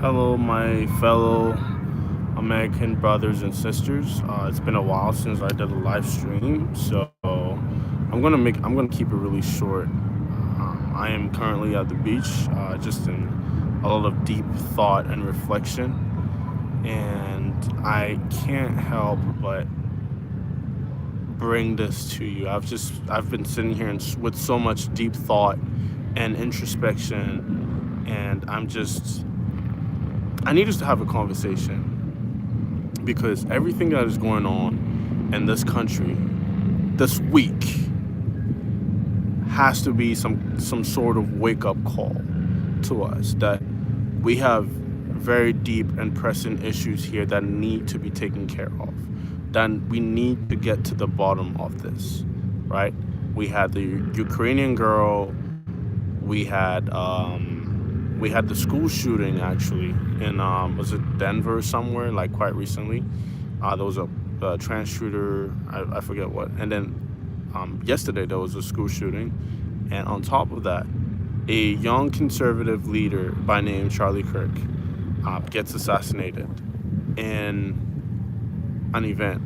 Hello, my fellow American brothers and sisters. It's been a while since I did a live stream, so I'm gonna keep it really short. I am currently at the beach, just in a lot of deep thought and reflection, and I can't help but bring this to you. I've been sitting here with so much deep thought and introspection, and I need us to have a conversation because everything that is going on in this country this week has to be some sort of wake up call to us that we have very deep and pressing issues here that need to be taken care of. Then we need to get to the bottom of this, right? We had the Ukrainian girl. We had the school shooting actually in was it Denver or somewhere, like quite recently. There was a trans shooter. I forget what. And then yesterday there was a school shooting, and on top of that, a young conservative leader by name Charlie Kirk gets assassinated in an event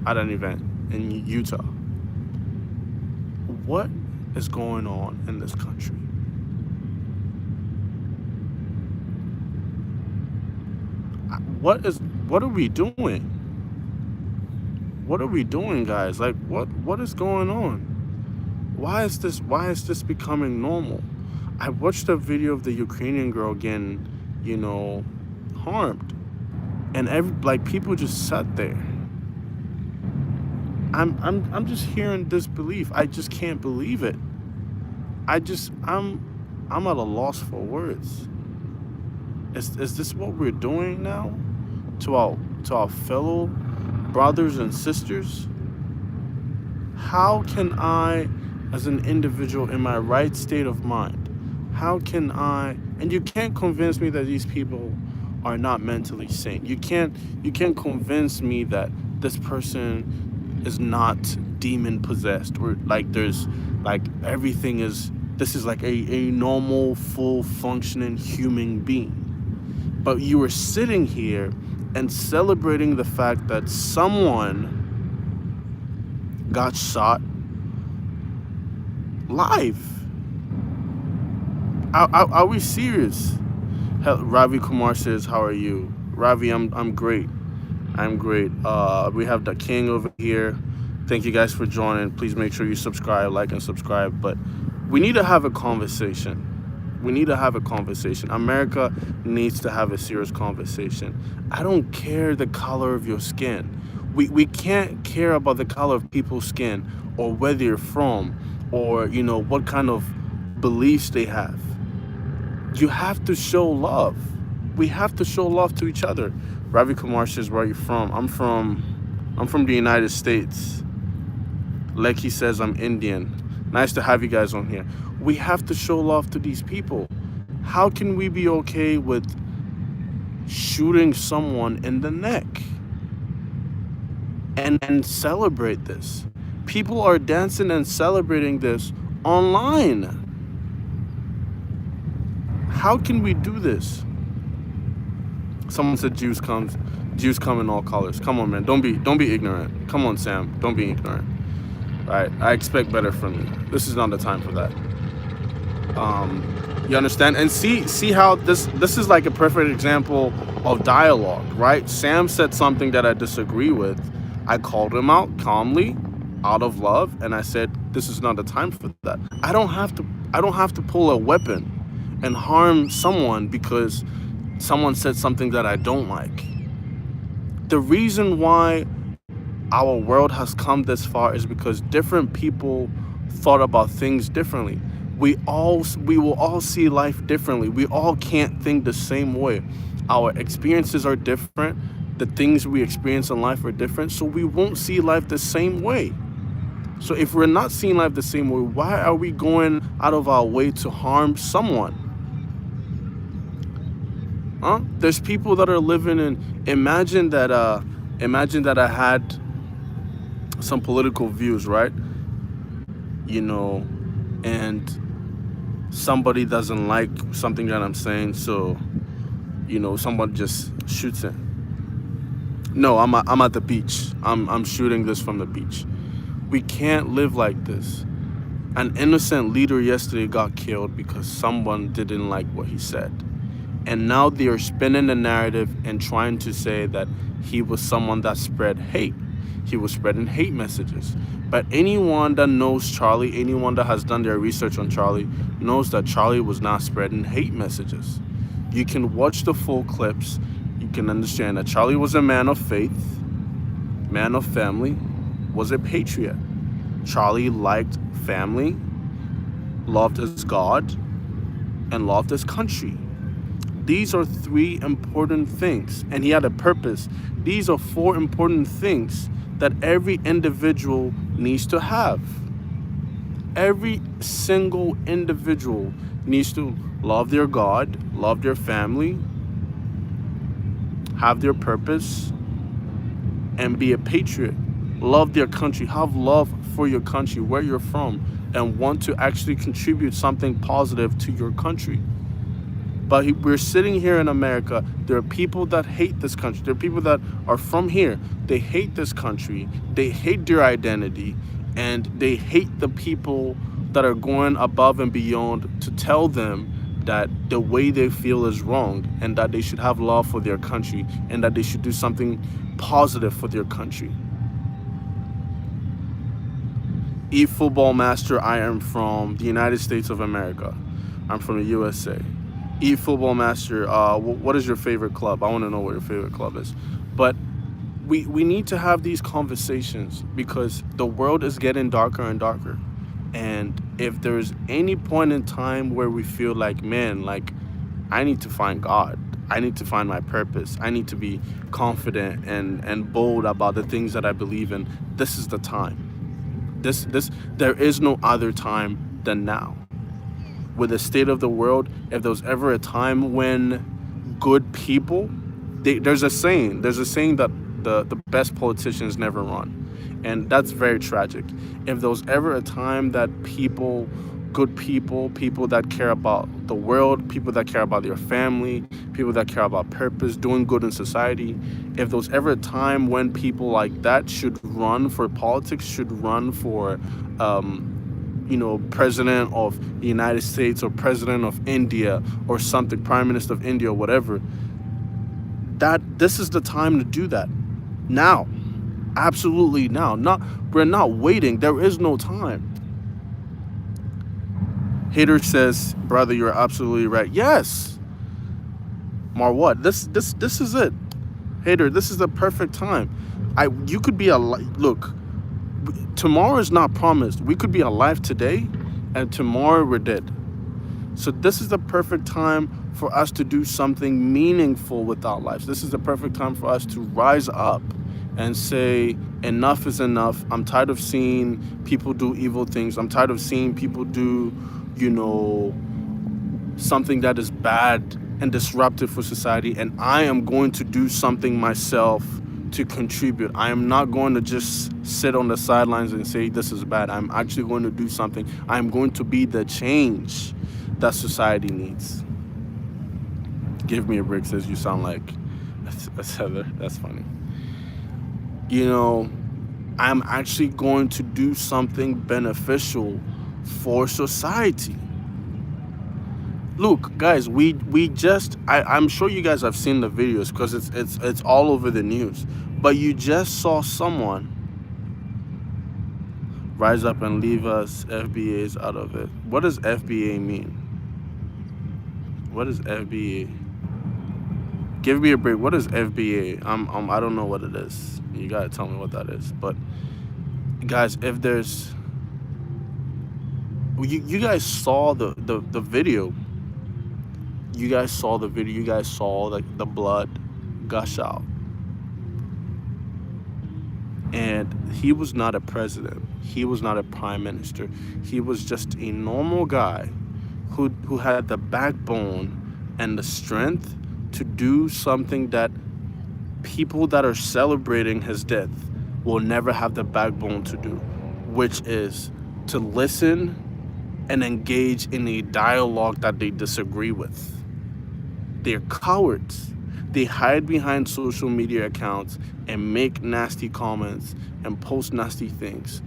at an event in Utah. What is going on in this country? What are we doing? What are we doing, guys? Like what is going on? Why is this becoming normal? I watched a video of the Ukrainian girl getting, harmed, and like people just sat there. I'm just hearing disbelief. I just can't believe it. I'm at a loss for words. Is this what we're doing now to our fellow brothers and sisters? How can I, as an individual in my right state of mind, how can I? And you can't convince me that these people are not mentally sane. You can't convince me that this person is not demon possessed, or like there's like everything is. This is like a normal, full functioning human being. But you were sitting here and celebrating the fact that someone got shot live. Are we serious? Ravi Kumar says, "How are you?" Ravi, I'm great. I'm great. We have the King over here. Thank you guys for joining. Please make sure you subscribe, like, and subscribe. But we need to have a conversation. We need to have a conversation. America needs to have a serious conversation. I don't care the color of your skin. We can't care about the color of people's skin or where they're from or, what kind of beliefs they have. You have to show love. We have to show love to each other. Ravi Kumar says, "Where are you from?" I'm from the United States. Lecky says, "I'm Indian." Nice to have you guys on here. We have to show love to these people. How can we be okay with shooting someone in the neck and celebrate this? People are dancing and celebrating this online. How can we do this? Someone said Jews come in all colors. Come on, man. Don't be ignorant. Come on, Sam. Don't be ignorant. Right? I expect better from you. This is not the time for that. You understand? And see how this is like a perfect example of dialogue, right? Sam said something that I disagree with. I called him out calmly, out of love, and I said, "This is not the time for that." I don't have to pull a weapon and harm someone because someone said something that I don't like. The reason why our world has come this far is because different people thought about things differently. We will all see life differently. We all can't think the same way. Our experiences are different. The things we experience in life are different, so we won't see life the same way. So if we're not seeing life the same way, why are we going out of our way to harm someone? There's people that are living in. Imagine that I had some political views, right? And somebody doesn't like something that I'm saying, so someone just shoots it. No, I'm at the beach. I'm shooting this from the beach. We can't live like this. An innocent leader yesterday got killed because someone didn't like what he said. And now they are spinning the narrative and trying to say that he was someone that spread hate. He was spreading hate messages. But anyone that knows Charlie, anyone that has done their research on Charlie, knows that Charlie was not spreading hate messages. You can watch the full clips. You can understand that Charlie was a man of faith, man of family, was a patriot. Charlie liked family, loved his God, and loved his country. These are 3 important things, and he had a purpose. These are 4 important things that every individual needs to have. Every single individual needs to love their God, love their family, have their purpose, and be a patriot. Love their country, have love for your country, where you're from, and want to actually contribute something positive to your country. But we're sitting here in America. There are people that hate this country. There are people that are from here. They hate this country. They hate their identity. And they hate the people that are going above and beyond to tell them that the way they feel is wrong, and that they should have love for their country, and that they should do something positive for their country. Football master, I am from the United States of America. I'm from the USA. Football master, what is your favorite club? I want to know what your favorite club is. But we need to have these conversations, because the world is getting darker and darker. And if there's any point in time where we feel like, man, like, I need to find God, I need to find my purpose, I need to be confident and bold about the things that I believe in, this is the time. There is no other time than now. With the state of the world, if there was ever a time when good people, there's a saying that the best politicians never run. And that's very tragic. If there was ever a time that good people that care about the world, people that care about their family, people that care about purpose, doing good in society, if there was ever a time when people like that should run for politics, should run for president of the United States, or president of India, or something, prime minister of India, or whatever, this is the time to do that. Now. Absolutely now. We're not waiting. There is no time. Hater says, brother, you're absolutely right. Yes. What? This is it. Hater, this is the perfect time. You could be look, tomorrow is not promised. We could be alive today, and tomorrow we're dead. So this is the perfect time for us to do something meaningful with our lives. This is the perfect time for us to rise up and say, enough is enough. I'm tired of seeing people do evil things. I'm tired of seeing people do, something that is bad and disruptive for society. And I am going to do something myself to contribute. I am not going to just sit on the sidelines and say this is bad. I'm actually going to do something. I'm going to be the change that society needs. Give me a break, says you sound like Heather. That's funny. I'm actually going to do something beneficial for society. Look, guys, I'm sure you guys have seen the videos, because it's all over the news. But you just saw someone rise up and leave us FBAs out of it. What does FBA mean? What is FBA? Give me a break. What is FBA? I don't know what it is. You gotta tell me what that is. But guys, if there's, you guys saw the video. You guys saw the video. You guys saw like the blood gush out. And he was not a president. He was not a prime minister. He was just a normal guy who had the backbone and the strength to do something that people that are celebrating his death will never have the backbone to do, which is to listen and engage in a dialogue that they disagree with. They're cowards. They hide behind social media accounts and make nasty comments and post nasty things.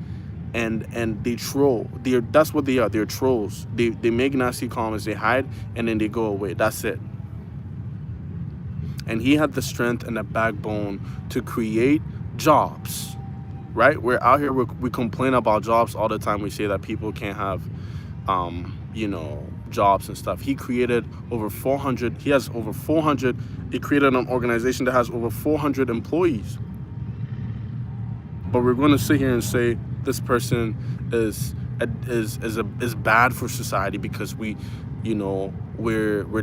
And they troll. That's what they are. They're trolls. They make nasty comments, they hide, and then they go away. That's it. And he had the strength and the backbone to create jobs. Right? We're out here. We complain about jobs all the time. We say that people can't have, jobs and stuff. He created over 400. He has over 400. He created an organization that has over 400 employees. But we're going to sit here and say this person is bad for society because we're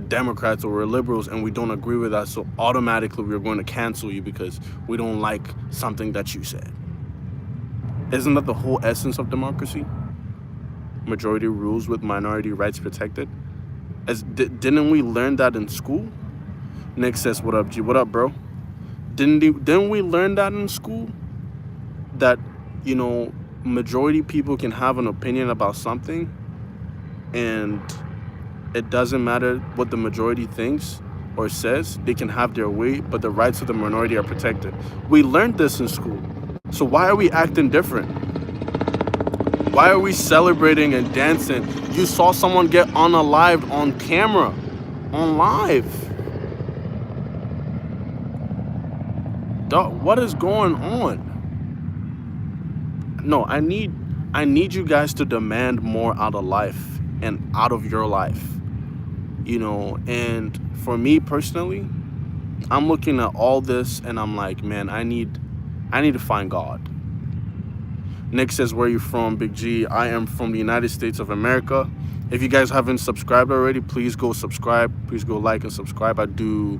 Democrats or we're liberals and we don't agree with that. So automatically we're going to cancel you because we don't like something that you said. Isn't that the whole essence of democracy? Majority rules with minority rights protected. Didn't we learn that in school? Nick says, "What up, G? What up, bro? Didn't we learn that in school? That majority people can have an opinion about something, and it doesn't matter what the majority thinks or says. They can have their way, but the rights of the minority are protected. We learned this in school. So why are we acting different? Why are we celebrating and dancing? You saw someone get unalived on camera, on live. What is going on? No, I need you guys to demand more out of life and out of your life. And for me personally, I'm looking at all this and I'm like, man, I need to find God. Nick says, where are you from, Big G? I am from the United States of America. If you guys haven't subscribed already, please go subscribe. Please go like and subscribe. I do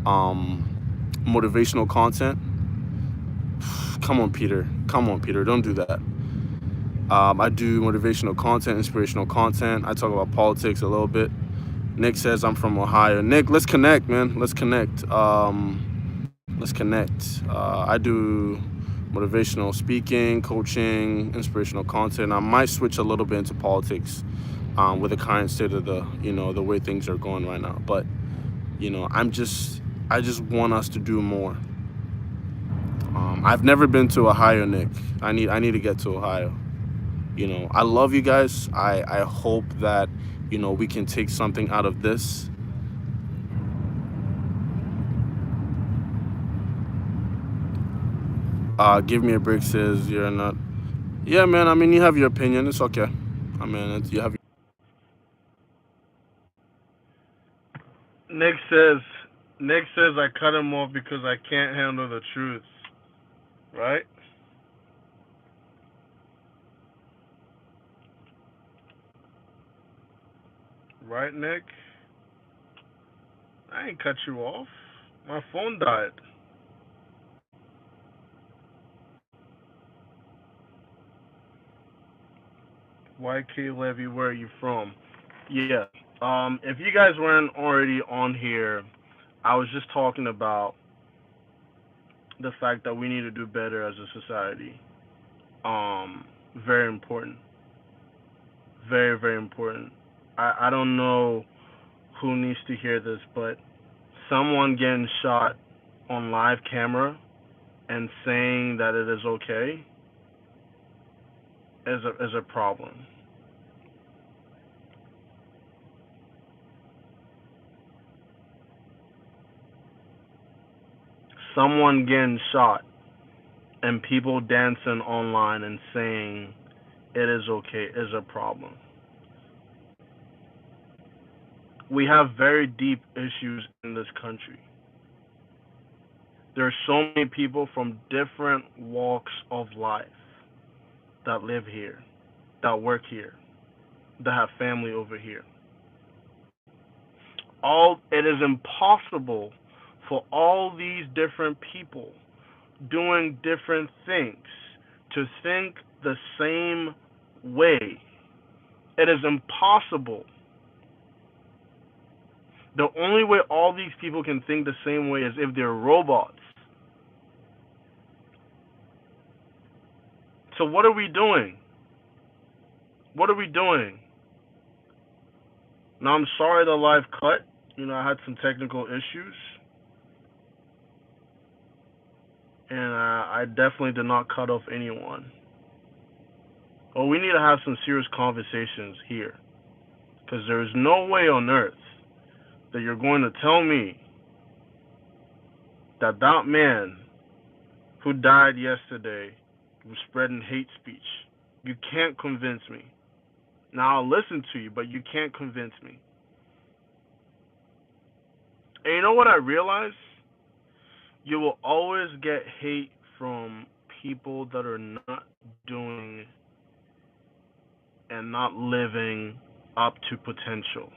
motivational content. Come on, Peter. Don't do that. I do motivational content, inspirational content. I talk about politics a little bit. Nick says, I'm from Ohio. Nick, let's connect, man. Let's connect. I do motivational speaking, coaching, inspirational content. I might switch a little bit into politics with the current state of the way things are going right now. But, I just want us to do more. I've never been to Ohio, Nick. I need to get to Ohio. I love you guys. I hope that, we can take something out of this. Give me a break says you're not. Yeah, man. I mean, you have your opinion. It's okay. I mean, you have. Nick says I cut him off because I can't handle the truth. Right? Right, Nick? I ain't cut you off. My phone died. YK Levy, where are you from? Yeah. If you guys weren't already on here, I was just talking about the fact that we need to do better as a society. Very important. Very, very important. I don't know who needs to hear this, but someone getting shot on live camera and saying that it is okay is a problem. Someone getting shot and people dancing online and saying it is okay is a problem. We have very deep issues in this country. There are so many people from different walks of life that live here, that work here, that have family over here. It is impossible for all these different people doing different things to think the same way. It is impossible. The only way all these people can think the same way is if they're robots. So what are we doing? What are we doing? Now, I'm sorry the live cut. I had some technical issues, and I definitely did not cut off anyone. Well, we need to have some serious conversations here, because there's no way on earth that you're going to tell me that that man who died yesterday was spreading hate speech. You can't convince me. Now I'll listen to you, but you can't convince me. And you know what I realize? You will always get hate from people that are not doing and not living up to potential.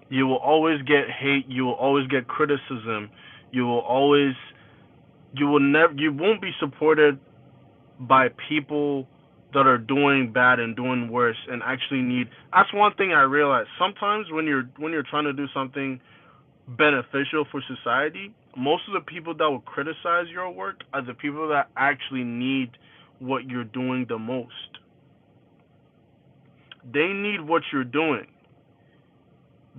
You will always get hate, you will always get criticism, you will always you won't be supported by people that are doing bad and doing worse and actually need. That's one thing I realize. Sometimes when you're trying to do something beneficial for society, most of the people that will criticize your work are the people that actually need what you're doing the most. They need what you're doing.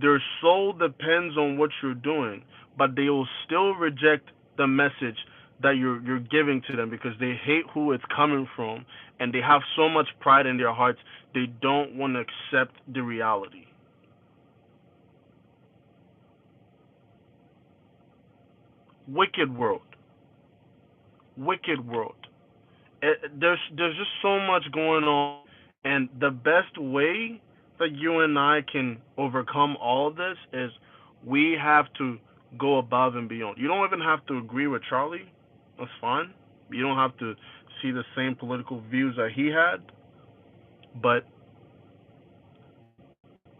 Their soul depends on what you're doing, but they will still reject the message that you're giving to them because they hate who it's coming from, and they have so much pride in their hearts they don't want to accept the reality. Wicked world. Wicked world. There's just so much going on, and the best way that you and I can overcome all of this is we have to go above and beyond. You don't even have to agree with Charlie. That's fine. You don't have to see the same political views that he had, but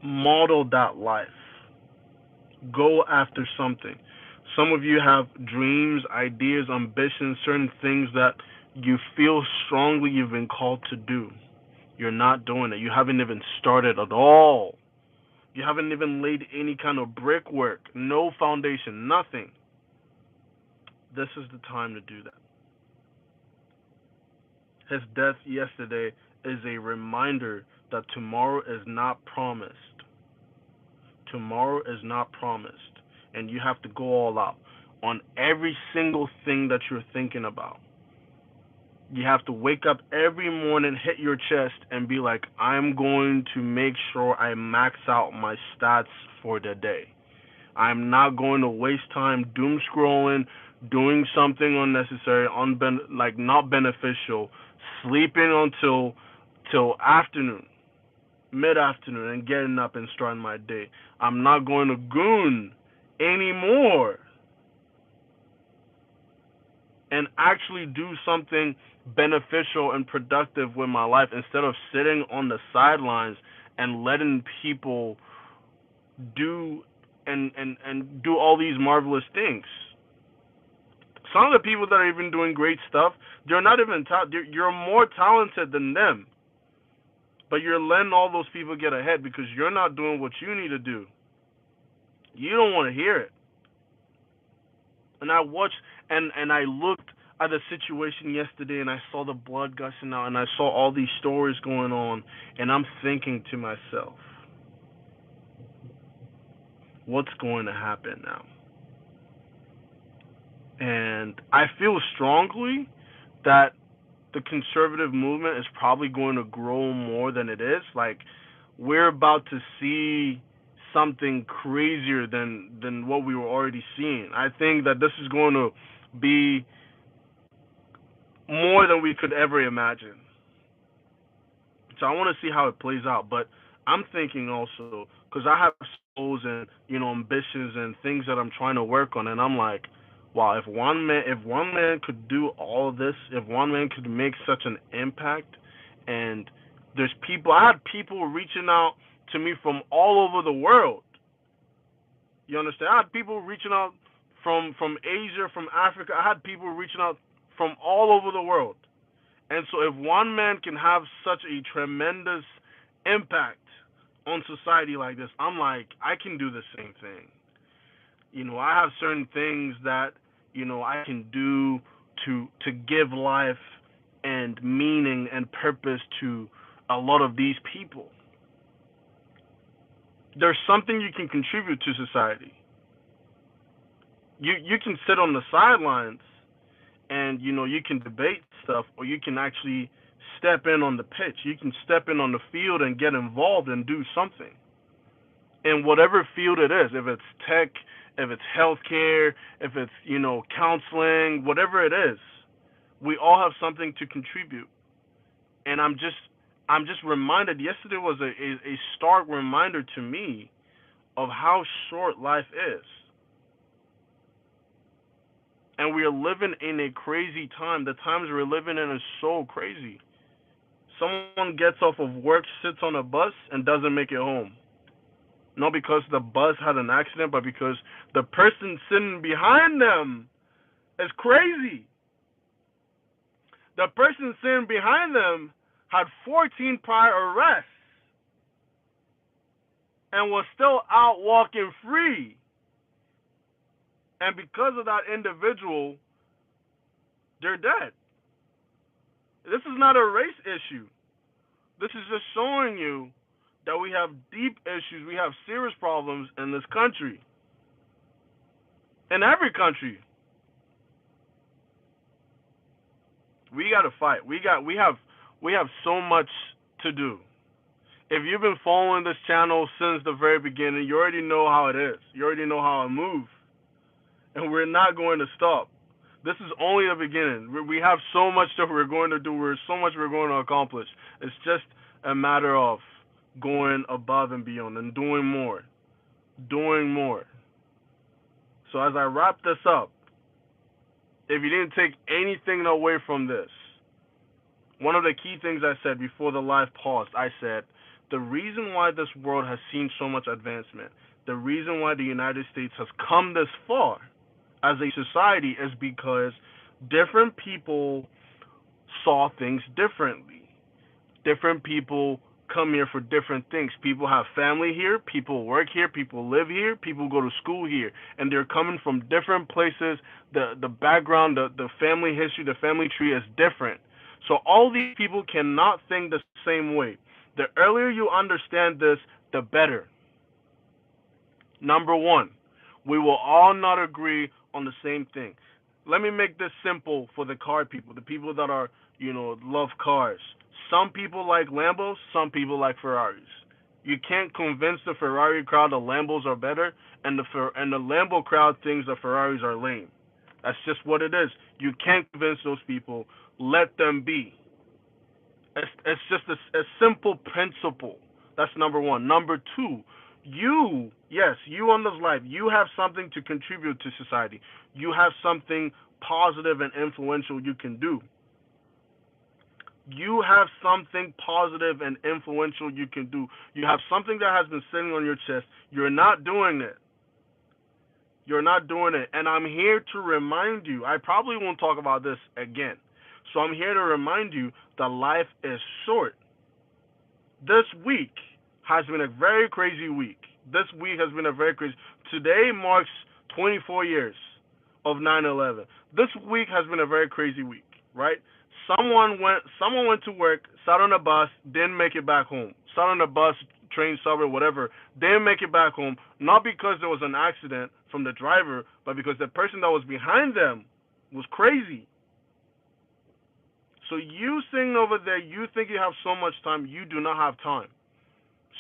model that life. Go after something. Some of you have dreams, ideas, ambitions, certain things that you feel strongly you've been called to do. You're not doing it. You haven't even started at all. You haven't even laid any kind of brickwork, no foundation, nothing. This is the time to do that. His death yesterday is a reminder that tomorrow is not promised. Tomorrow is not promised. And you have to go all out on every single thing that you're thinking about. You have to wake up every morning, hit your chest, and be like, I'm going to make sure I max out my stats for the day. I'm not going to waste time doom scrolling, doing something unnecessary, not beneficial, sleeping until till afternoon, mid afternoon, and getting up and starting my day. I'm not going to goon anymore and actually do something beneficial and productive with my life instead of sitting on the sidelines and letting people do and do all these marvelous things. Some of the people that are even doing great stuff, they're not even you're more talented than them, but you're letting all those people get ahead because you're not doing what you need to do. You don't want to hear it. And I watched and I looked at the situation yesterday and I saw the blood gushing out and I saw all these stories going on, and I'm thinking to myself, what's going to happen now? And I feel strongly that the conservative movement is probably going to grow more than it is. Like, we're about to see something crazier than what we were already seeing. I think that this is going to be more than we could ever imagine. So I want to see how it plays out. But I'm thinking also, because I have goals and ambitions and things that I'm trying to work on, and I'm like, wow, if one man could do all of this, if one man could make such an impact, and I had people reaching out to me from all over the world. You understand? I had people reaching out from Asia, from Africa. I had people reaching out from all over the world. And so if one man can have such a tremendous impact on society like this, I'm like, I can do the same thing. I have certain things that, I can do to give life and meaning and purpose to a lot of these people. There's something you can contribute to society. You can sit on the sidelines and you can debate stuff, or you can actually step in on the pitch. You can step in on the field and get involved and do something in whatever field it is. If it's tech, if it's healthcare, if it's counseling, whatever it is, we all have something to contribute. And I'm just reminded. Yesterday was a stark reminder to me of how short life is. And we are living in a crazy time. The times we're living in is so crazy. Someone gets off of work, sits on a bus, and doesn't make it home. Not because the bus had an accident, but because the person sitting behind them is crazy. The person sitting behind them had 14 prior arrests and was still out walking free. And because of that individual, they're dead. This is not a race issue. This is just showing you that we have deep issues. We have serious problems in this country. In every country. We gotta fight. We have so much to do. If you've been following this channel since the very beginning, you already know how it is. You already know how I move. And we're not going to stop. This is only the beginning. We have so much that we're going to do. So much we're going to accomplish. It's just a matter of going above and beyond and doing more. Doing more. So as I wrap this up, if you didn't take anything away from this, one of the key things I said before the live paused, I said, the reason why this world has seen so much advancement, the reason why the United States has come this far as a society is because different people saw things differently. Different people come here for different things. People have family here, people work here, people live here, people go to school here, and they're coming from different places. The background, the family history, the family tree is different. So all these people cannot think the same way. The earlier you understand this, the better. Number one, we will all not agree on the same thing. Let me make this simple for the car people, the people that are, love cars. Some people like Lambos, some people like Ferraris. You can't convince the Ferrari crowd the Lambos are better, and the Lambo crowd thinks the Ferraris are lame. That's just what it is. You can't convince those people. Let them be. It's just a simple principle. That's number one. Number two, you on this life, you have something to contribute to society. You have something positive and influential you can do. You have something positive and influential you can do. You have something that has been sitting on your chest. You're not doing it. You're not doing it. And I'm here to remind you, I probably won't talk about this again. So I'm here to remind you that life is short. This week has been a very crazy week. This week has been a very crazy. Today marks 24 years of 9/11. This week has been a very crazy week, right? Someone went to work, sat on a bus, didn't make it back home. Sat on a bus, train, subway, whatever, didn't make it back home, not because there was an accident from the driver, but because the person that was behind them was crazy. So you sitting over there, you think you have so much time, you do not have time.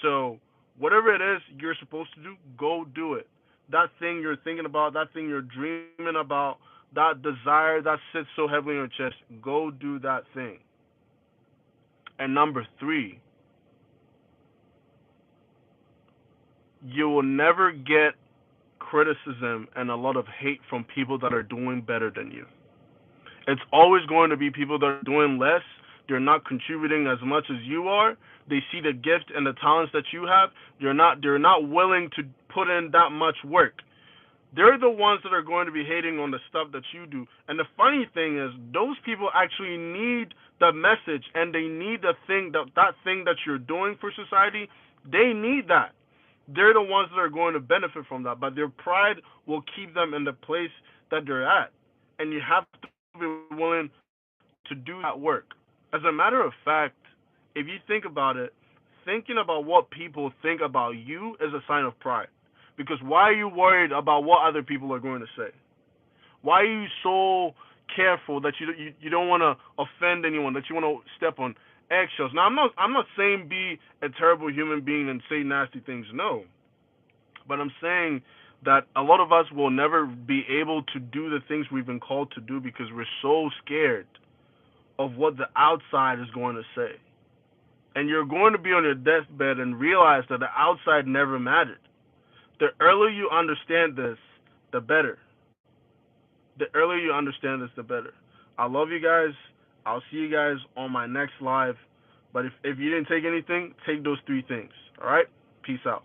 So whatever it is you're supposed to do, go do it. That thing you're thinking about, that thing you're dreaming about, that desire that sits so heavily on your chest, go do that thing. And number three, you will never get criticism and a lot of hate from people that are doing better than you. It's always going to be people that are doing less. They're not contributing as much as you are. They see the gift and the talents that you have. They're not willing to put in that much work. They're the ones that are going to be hating on the stuff that you do. And the funny thing is, those people actually need the message, and they need the thing that thing that you're doing for society. They need that. They're the ones that are going to benefit from that. But their pride will keep them in the place that they're at. And you have to be willing to do that work. As a matter of fact, if you think about it, thinking about what people think about you is a sign of pride. Because why are you worried about what other people are going to say? Why are you so careful that you don't want to offend anyone, that you want to step on eggshells? Now I'm not saying be a terrible human being and say nasty things. No, but I'm saying that a lot of us will never be able to do the things we've been called to do because we're so scared of what the outside is going to say. And you're going to be on your deathbed and realize that the outside never mattered. The earlier you understand this, the better. The earlier you understand this, the better. I love you guys. I'll see you guys on my next live. But if you didn't take anything, take those 3 things. All right? Peace out.